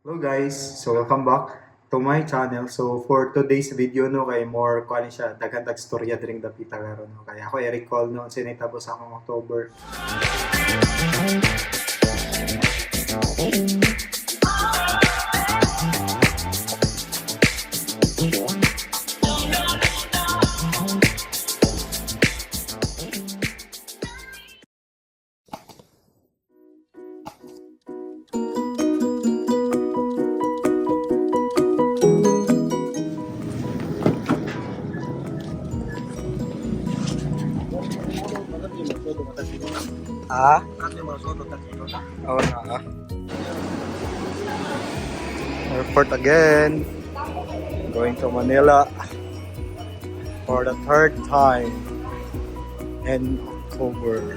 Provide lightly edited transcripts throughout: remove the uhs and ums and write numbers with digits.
Hello guys, so welcome back to my channel. So for today's video no kay more kuan siya daghan storya diring dapita karon no. Kaya ako i-recall no sinitabo sa akong October. Ah? Oh na. Airport again. Going to Manila for the third time in October.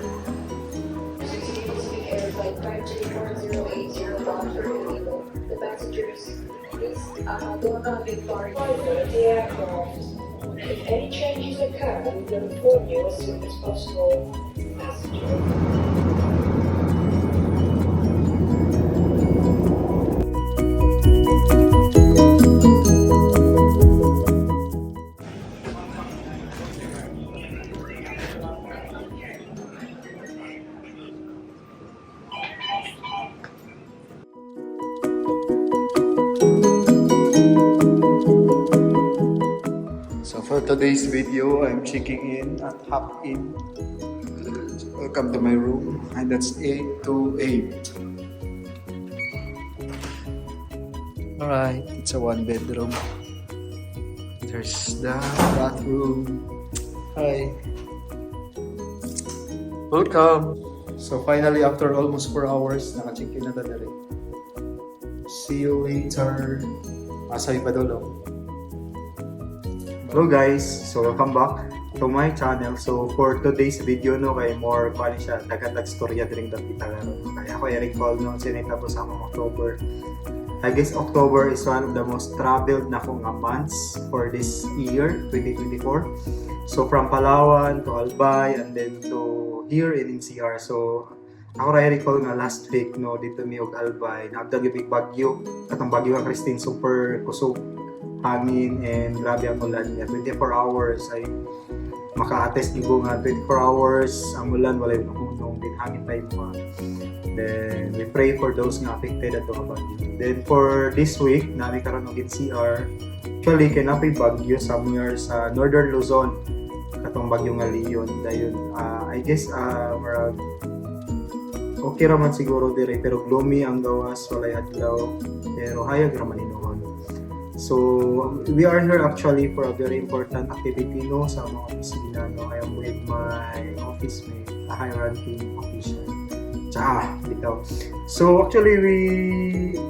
The passengers, please don't have been far the aircraft. If any changes occur, we will inform you as soon as possible. Passengers. So for today's video, I'm checking in at Hop In. Welcome to my room, and that's 828. Alright, it's a one bedroom. There's the bathroom. Hi. Welcome. So finally, after almost 4 hours, naka-check in na dali. See you later. Asay pa dolo. Hello guys, so welcome back to my channel. So for today's video no kay more kuan siya daghan storya diring dapita karon. Kaya ako i-recall no sinitabo sa akong October. I guess October is one of the most traveled na kong months for this year 2024. So from Palawan to Albay and then to here in NCR. So ako ra recall nga last week no dito mi og Albay naabdan gyud big bagyo katong bagyo nga Christine, super kusog hangin and grabe ang ulan niya. 24 hours ay maka-attest niyo nga 24 hours ang ulan walay hunong din hangin tayo mo. Then we pray for those nga affected ato nga bagyo. Then for this week nami karon og NCR actually kay napay bagyo somewhere sa Northern Luzon katong bagyo nga Leon dayon. I guess marag okay raman siguro dire pero gloomy ang gawas walay adlaw pero hayag raman inuhon. So we are here actually for a very important activity no sa mga opisina no. I am with my office mate, a high ranking official. Bitaw. So actually we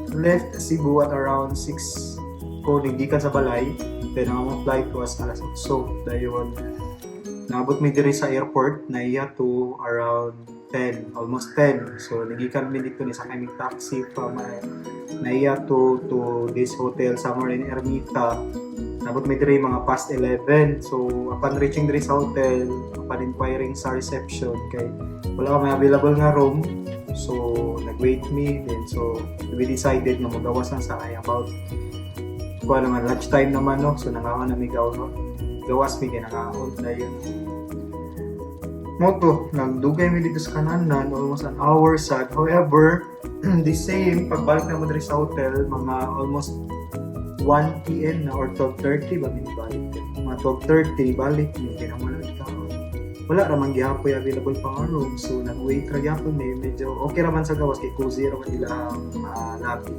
left Cebu at around 6 ko gikan sa balay. Then ang flight was alas 8 dayon. Naabot mi diri sa airport na iya to around 10, almost 10. So nagikan mi dito ni sa kaming taxi from naiya to this hotel somewhere in Ermita. Nabot mi diri mga past 11. So upon reaching diri sa hotel, upon inquiring sa reception kay wala may available nga room. So nag-wait me then so we decided nga magawas na sa about kuha naman lunch time naman no. So nangaon na mi gawas mi kinakaon dayon. Moto, nagdugay mi dito sa kananan, almost an hour sad. However, the same, pagbalik na mo diri sa hotel, mga almost 1 p.m. na or 12:30 ba minibalik. Mga 12:30, balik mi, kaya naman lang ikaw. Wala raman gihapoy available pang room, so nag-wait ra gyapon mi, medyo okay raman sa gawas, kay cozy raman nila ang lobby.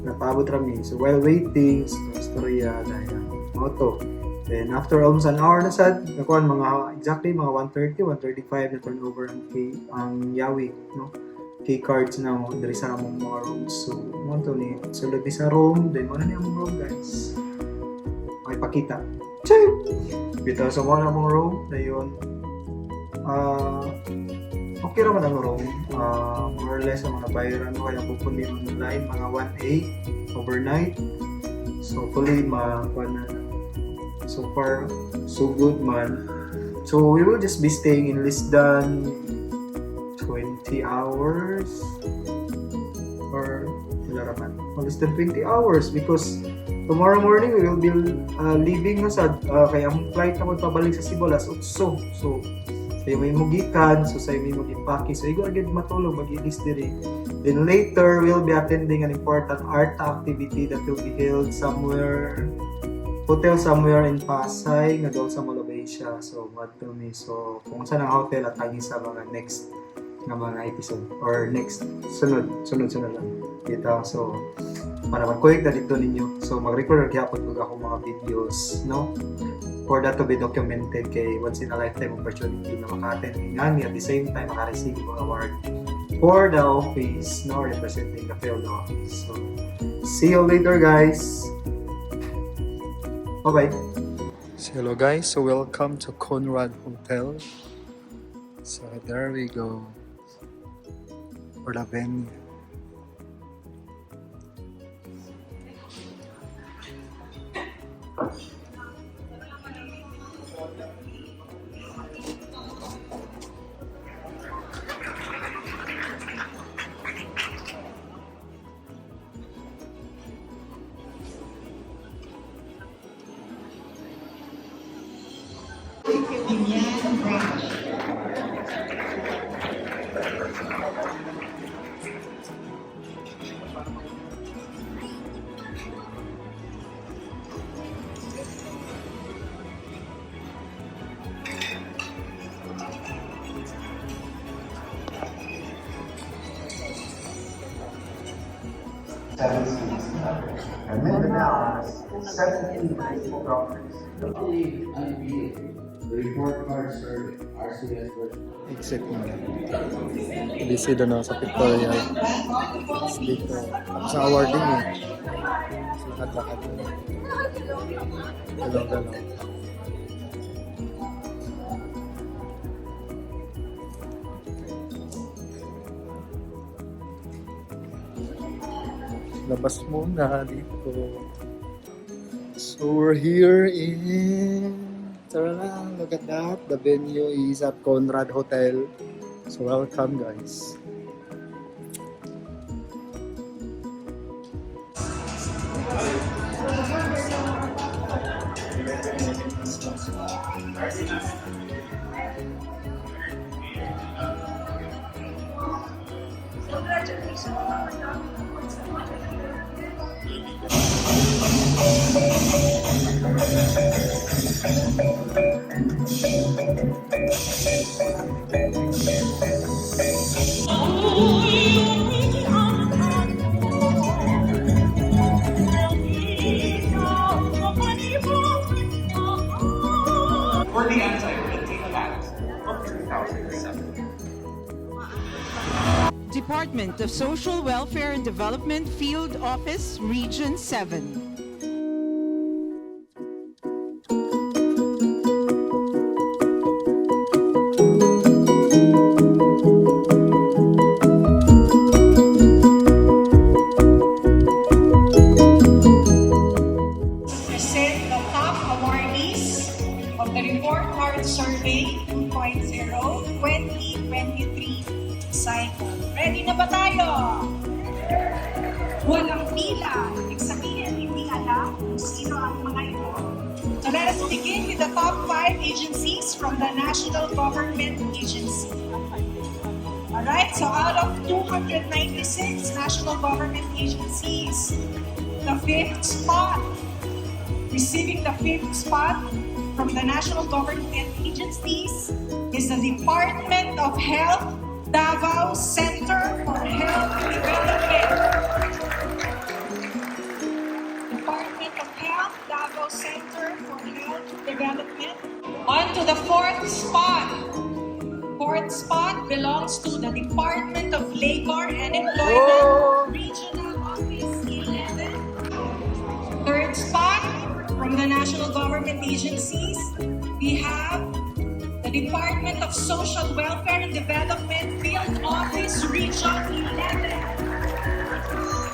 Napabot rami. So while waiting, storya dahil moto. Then after almost an hour na sad, nakuha mga exactly mga 1:30, 1:35 na turnover ang yawi, no? Key cards na mo diri sa among mga rooms. So mo to ni sulod sa room, then mo na ni among room guys. Okay pakita. Bitaw sa mo na among room dayon. Okay raman ang room. More or less ang mga bayaran mo kaya pupunin online mga 1A overnight. So fully so far so good man. So we will just be staying in less than 20 hours or sila raman. Less than 20 hours because tomorrow morning we will be leaving na sa kaya ang flight na magpabalik sa Cebu alas 8. So sayo may mugikan, so sayo may mugipaki. So igo agad matulog, mag-ilis diri. Then later we'll be attending an important art activity that will be held hotel somewhere in Pasay nga daw sa Malobasia. So madto mi. So kung saan ang hotel at tangi sa mga next nga mga episode or next sunod lang kita. So para mag-quick na dito ninyo, so mag-record gyapon ko ako mga videos, no, for that to be documented kay once in a lifetime opportunity na maka-attend ngani at the same time maka-receive ng award for the office, no, representing the field office. So see you later guys, bye bye. So hello guys, so welcome to Conrad Hotel. So there we go for the venue. And Mindanao has 17 municipal governments. The report card survey, RCS version. Exit mo. Busy doon ako sa pictorial. Dito. Sa awarding eh. Sa lakad-lakad. Galaw-galaw. Labas muna dito. So we're here in... Tara na, look at that. The venue is at Conrad Hotel. So welcome guys. For the anti-renting tax of 2007. Department of Social Welfare and Development Field Office, Region 7. Present the top awardees of the Report Card Survey 2.0 2023 cycle. Ready na ba tayo? Walang pila. Ibig sabihin, hindi alam kung sino ang mga ito. So let us begin with the top 5 agencies from the National Government Agency. Alright, so out of 296 national government agencies, the fifth spot, receiving the fifth spot from the national government agencies is the Department of Health, Davao Center for Health Development. Department of Health, Davao Center for Health Development. On to the fourth spot. Fourth spot belongs to the Department of Labor and Employment, Regional Office 11. Third spot from the national government agencies, we have the Department of Social Welfare and Development Field Office Region 11.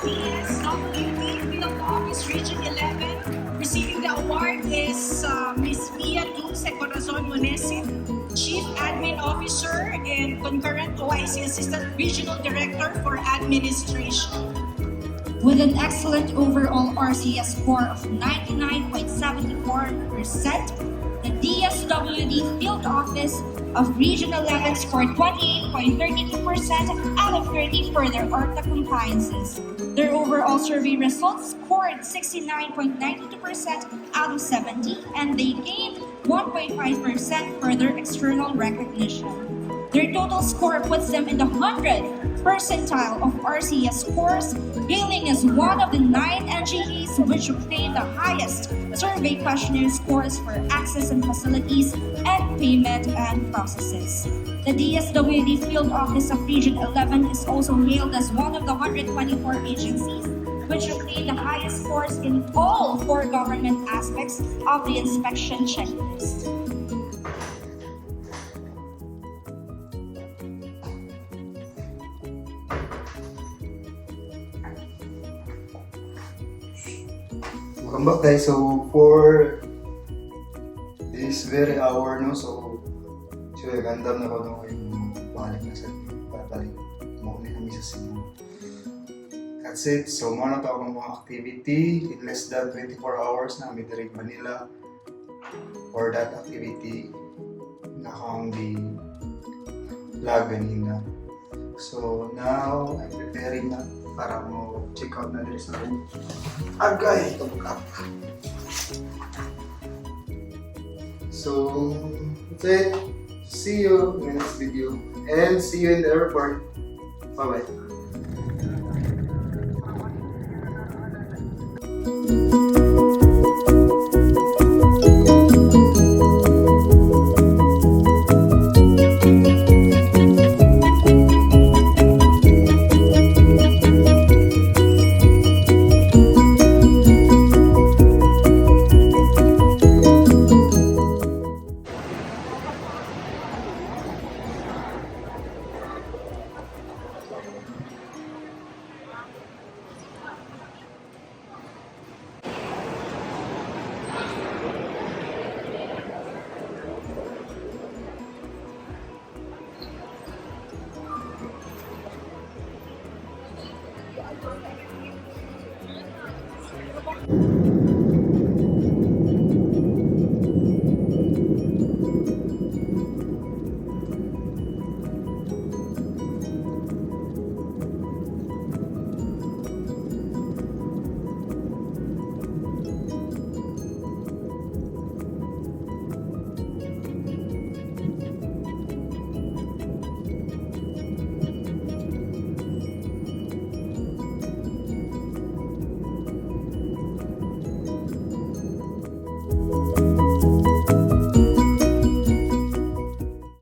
DSWD Field Office Region 11. Receiving the award is Ms. Mia Dulce Corazon Monesin, Chief Admin Officer and concurrent OIC Assistant Regional Director for Administration. With an excellent overall RCS score of 99.74%, the DSWD Field Office of Region 11 scored 28.32% out of 30 for their ORTA compliances. Their overall survey results scored 69.92% out of 70, and they gained 1.5% for their external recognition. Their total score puts them in the 100th percentile of RCS scores, hailing as one of the 9 NGEs which obtained the highest survey questionnaire scores for access and facilities and payment and processes. The DSWD Field Office of Region 11 is also hailed as one of the 124 agencies which obtained the highest scores in all 4 government aspects of the inspection checklist. Welcome back guys. So for this very hour no, so gandam na ko no yung balik na sa babalik mo na kami sa Cebu. That's it. So muna to ang mga activity in less than 24 hours na kami direct Manila for that activity na kang di vlog ganina. So now I'm preparing na para mo check out na dito sa room. Agay! Tumukap! So, that's it. See you in the next video. And see you in the airport. Bye-bye.